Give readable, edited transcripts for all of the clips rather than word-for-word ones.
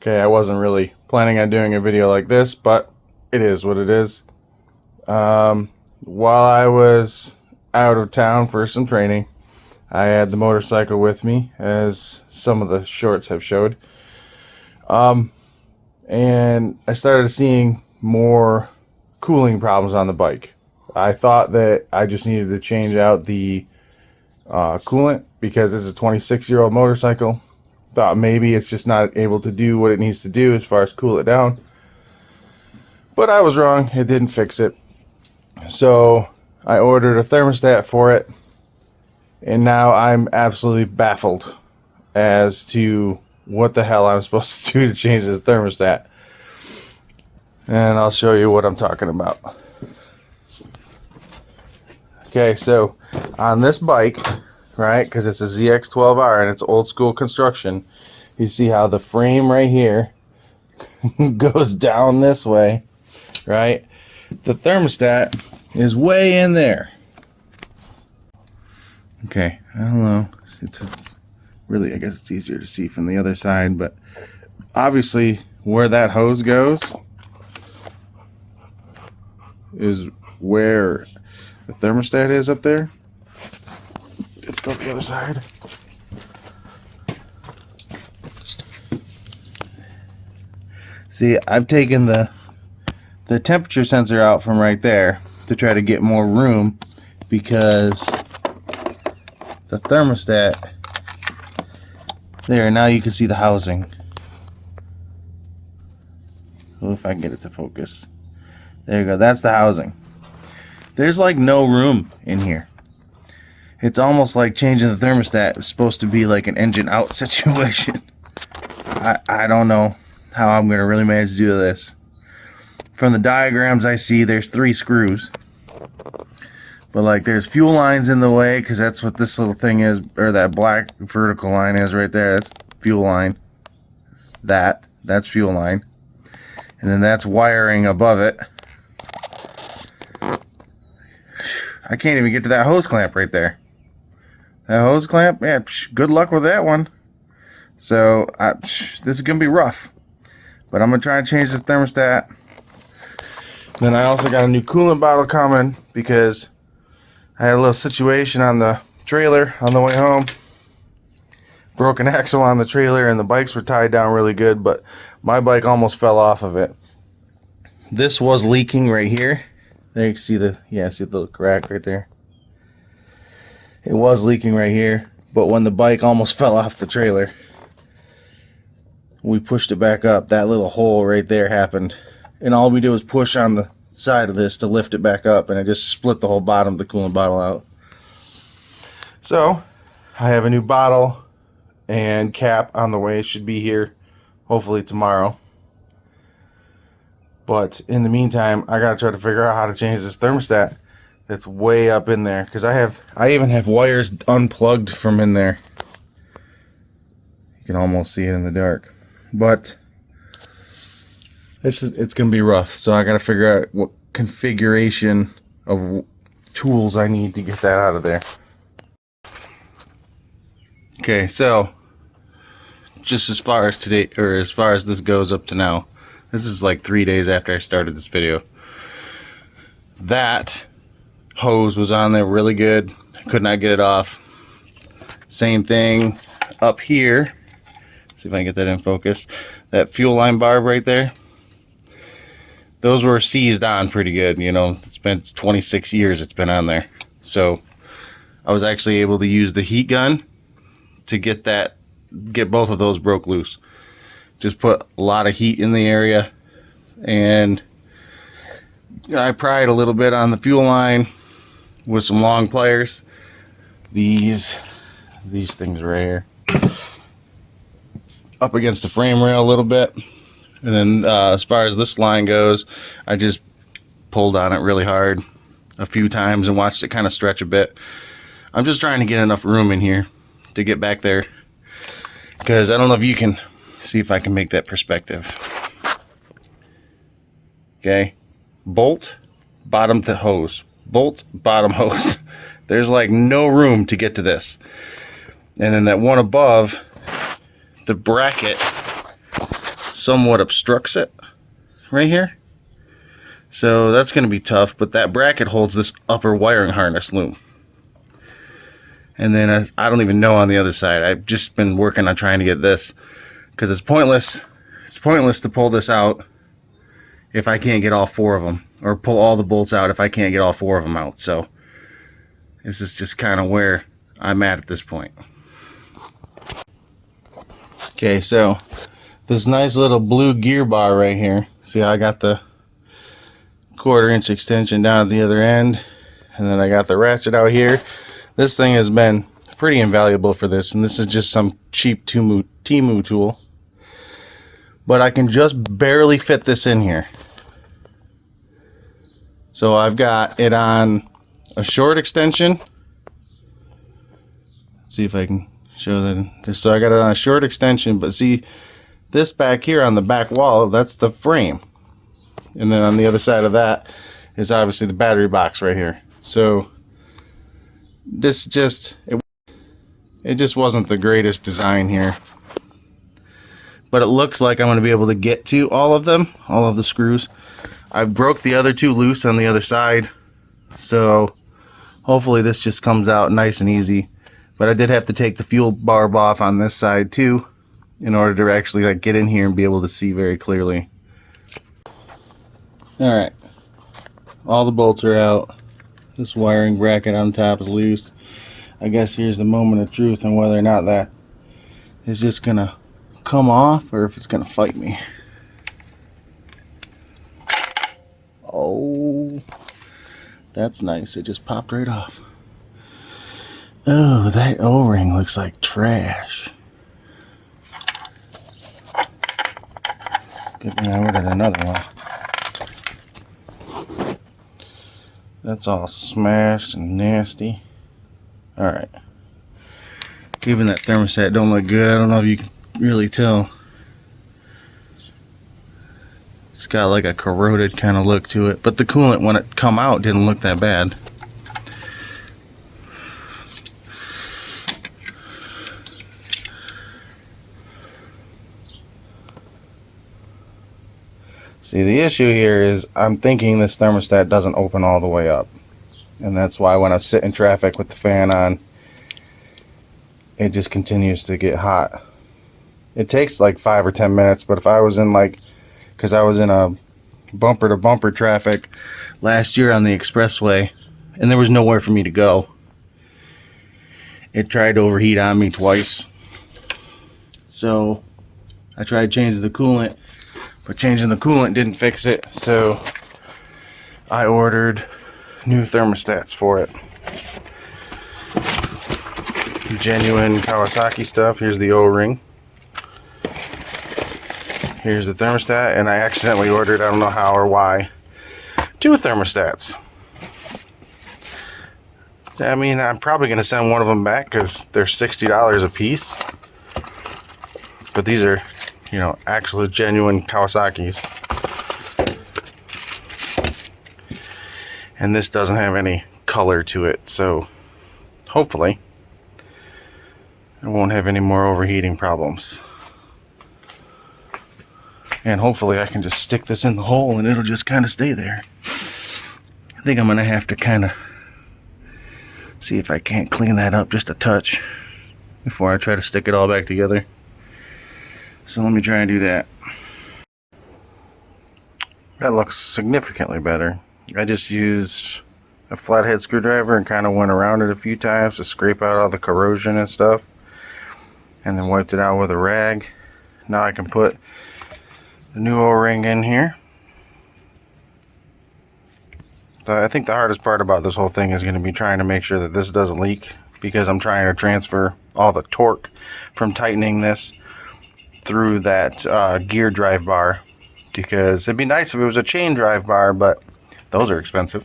Okay, I wasn't really planning on doing a video like this, but it is what it is. While I was out of town for some training, I had the motorcycle with me, as some of the shorts have showed. And I started seeing more cooling problems on the bike. I thought that I just needed to change out the coolant because it's a 26-year-old motorcycle. Thought maybe it's just not able to do what it needs to do as far as cool it down. But I was wrong. It didn't fix it. So I ordered a thermostat for it. And now I'm absolutely baffled as to what the hell I'm supposed to do to change this thermostat. And I'll show you what I'm talking about. Okay, so on this bike, right, because it's a ZX12R and it's old school construction, you see how the frame right here goes down this way, right? The thermostat is way in there. Okay, I don't know. Really, I guess it's easier to see from the other side, but obviously where that hose goes is where the thermostat is up there. Let's go to the other side. See, I've taken the temperature sensor out from right there to try to get more room, because the thermostat there, now you can see the housing. Oh, if I can get it to focus. There you go, that's the housing. There's like no room in here. It's almost like changing the thermostat is supposed to be like an engine out situation. I don't know how I'm gonna really manage to do this. From the diagrams I see, there's 3 screws. But like there's fuel lines in the way, because that's what this little thing is, or that black vertical line is right there. That's fuel line. That's fuel line. And then that's wiring above it. I can't even get to that hose clamp right there. That hose clamp, yeah, good luck with that one. So this is gonna be rough. But I'm gonna try and change the thermostat. Then I also got a new coolant bottle coming, because I had a little situation on the trailer on the way home. Broken axle on the trailer, and the bikes were tied down really good, but my bike almost fell off of it. This was leaking right here. There you can see the little crack right there. It was leaking right here, but when the bike almost fell off the trailer, we pushed it back up. That little hole right there happened, and all we did was push on the side of this to lift it back up, and it just split the whole bottom of the coolant bottle out. So I have a new bottle and cap on the way. It should be here hopefully tomorrow. But in the meantime, I gotta try to figure out how to change this thermostat that's way up in there, because I even have wires unplugged from in there. You can almost see it in the dark, but it's gonna be rough. So I gotta figure out what configuration of tools I need to get that out of there. Okay, so just as far as today, or as far as this goes up to now, this is like 3 days after I started this video. That hose was on there really good. I could not get it off. Same thing up here. See if I can get that in focus. That fuel line barb right there. Those were seized on pretty good. You know, it's been 26 years it's been on there. So I was actually able to use the heat gun to get both of those broke loose. Just put a lot of heat in the area, and I pried a little bit on the fuel line with some long pliers. These things right here, up against the frame rail a little bit. And then as far as this line goes, I just pulled on it really hard a few times and watched it kind of stretch a bit. I'm just trying to get enough room in here to get back there, because I don't know if you can see, if I can make that perspective. Okay, bolt, bottom to hose, bolt, bottom hose. There's like no room to get to this. And then that one above, the bracket somewhat obstructs it right here. So that's going to be tough, but that bracket holds this upper wiring harness loom. And then I don't even know on the other side. I've just been working on trying to get this, because it's pointless to pull this out if I can't get all 4 of them, or pull all the bolts out if I can't get all 4 of them out. So this is just kind of where I'm at this point. Okay, so this nice little blue gear bar right here. See how I got the 1/4 inch extension down at the other end, and then I got the ratchet out here. This thing has been pretty invaluable for this, and this is just some cheap Temu tool, but I can just barely fit this in here. So I've got it on a short extension. Let's see if I can show that. So I got it on a short extension, but see this back here on the back wall, that's the frame. And then on the other side of that is obviously the battery box right here. So this just, it just wasn't the greatest design here. But it looks like I'm going to be able to get to all of them, all of the screws. I broke the other 2 loose on the other side. So hopefully this just comes out nice and easy. But I did have to take the fuel barb off on this side too, in order to actually like get in here and be able to see very clearly. Alright, all the bolts are out. This wiring bracket on top is loose. I guess here's the moment of truth on whether or not that is just gonna come off or if it's gonna fight me. Oh, that's nice. It just popped right off. Oh, that O-ring looks like trash. Good thing I ordered another one. That's all smashed and nasty. Alright. Even that thermostat don't look good. I don't know if you can really tell. It's got like a corroded kind of look to it. But the coolant when it come out didn't look that bad. See, the issue here is I'm thinking this thermostat doesn't open all the way up. And that's why when I sit in traffic with the fan on, it just continues to get hot. It takes like 5 or 10 minutes, but if I was in like, because I was in a bumper to bumper traffic last year on the expressway, and there was nowhere for me to go. It tried to overheat on me twice. So I tried changing the coolant, but changing the coolant didn't fix it, so I ordered new thermostats for it. Genuine Kawasaki stuff. Here's the O-ring. Here's the thermostat, and I accidentally ordered, I don't know how or why, 2 thermostats. I mean, I'm probably going to send one of them back because they're $60 a piece. But these are, you know, actual genuine Kawasaki's. And this doesn't have any color to it, so hopefully I won't have any more overheating problems. And hopefully I can just stick this in the hole and it'll just kind of stay there. I think I'm going to have to kind of see if I can't clean that up just a touch before I try to stick it all back together. So let me try and do that. That looks significantly better. I just used a flathead screwdriver and kind of went around it a few times to scrape out all the corrosion and stuff, and then wiped it out with a rag. Now I can put the new O-ring in here. I think the hardest part about this whole thing is going to be trying to make sure that this doesn't leak, because I'm trying to transfer all the torque from tightening this through that gear drive bar, because it'd be nice if it was a chain drive bar, but those are expensive.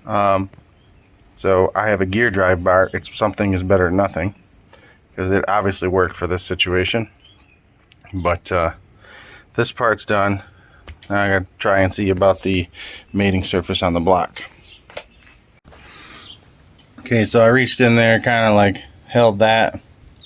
So I have a gear drive bar. It's something is better than nothing, because it obviously worked for this situation. But this part's done. Now I gotta try and see about the mating surface on the block. Okay, so I reached in there, kind of like held that,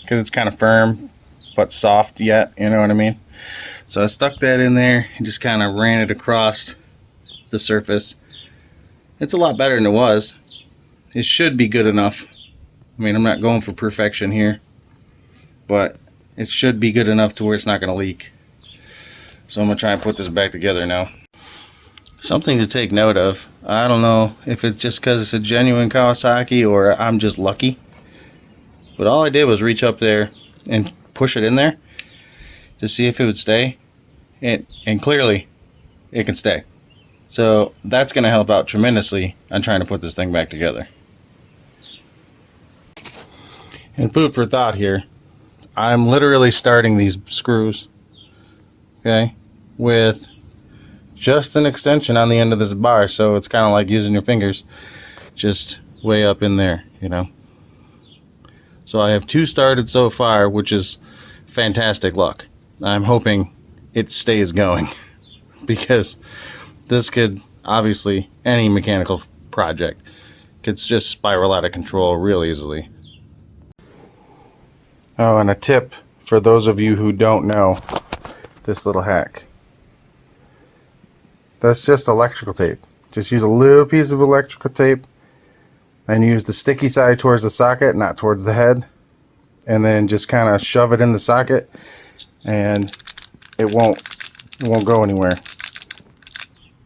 because it's kind of firm but soft yet, you know what I mean? So I stuck that in there and just kind of ran it across the surface. It's a lot better than it was. It should be good enough. I mean, I'm not going for perfection here, but it should be good enough to where it's not going to leak. So I'm going to try and put this back together now. Something to take note of. I don't know if it's just because it's a genuine Kawasaki or I'm just lucky. But all I did was reach up there and push it in there to see if it would stay. And clearly, it can stay. So that's going to help out tremendously on trying to put this thing back together. And food for thought here. I'm literally starting these screws, okay, with just an extension on the end of this bar, so it's kind of like using your fingers just way up in there, you know. So I have 2 started so far, which is fantastic luck. I'm hoping it stays going because this could, obviously, any mechanical project could just spiral out of control real easily. Oh, and a tip for those of you who don't know this little hack. That's just electrical tape. Just use a little piece of electrical tape and use the sticky side towards the socket, not towards the head. And then just kind of shove it in the socket and it won't go anywhere.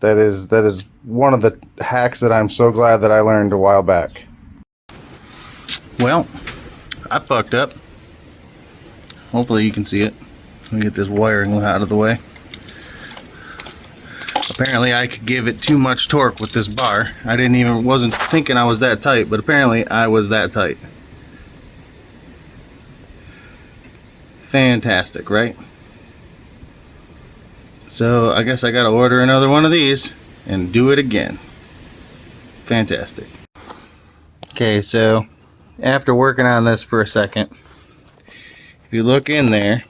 That is one of the hacks that I'm so glad that I learned a while back. Well, I fucked up. Hopefully you can see it. Let me get this wiring out of the way. Apparently I could give it too much torque with this bar. I wasn't thinking I was that tight, but apparently I was that tight. Fantastic, right? So I guess I gotta order another one of these and do it again. Fantastic. Okay, so after working on this for a second, if you look in there,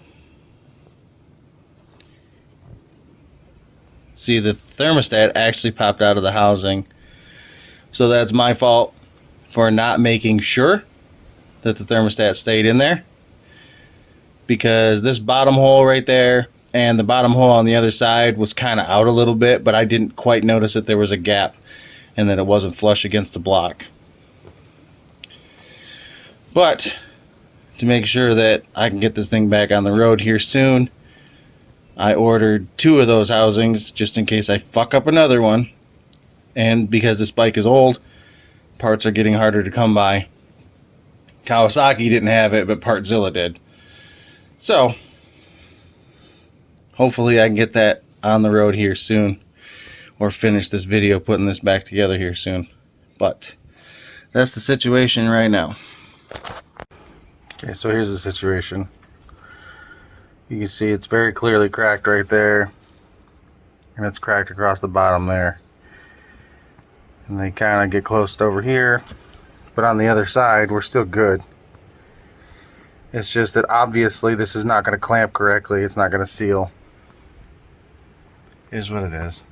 see the thermostat actually popped out of the housing. So that's my fault for not making sure that the thermostat stayed in there, because this bottom hole right there and the bottom hole on the other side was kind of out a little bit, but I didn't quite notice that there was a gap and that it wasn't flush against the block. But to make sure that I can get this thing back on the road here soon, I ordered 2 of those housings just in case I fuck up another one. And because this bike is old, parts are getting harder to come by. Kawasaki didn't have it, but Partzilla did. So hopefully I can get that on the road here soon, or finish this video putting this back together here soon. But that's the situation right now. Okay, so here's the situation. You can see it's very clearly cracked right there, and it's cracked across the bottom there. And they kind of get close to over here, but on the other side we're still good. It's just that obviously this is not going to clamp correctly. It's not going to seal. Here's what it is.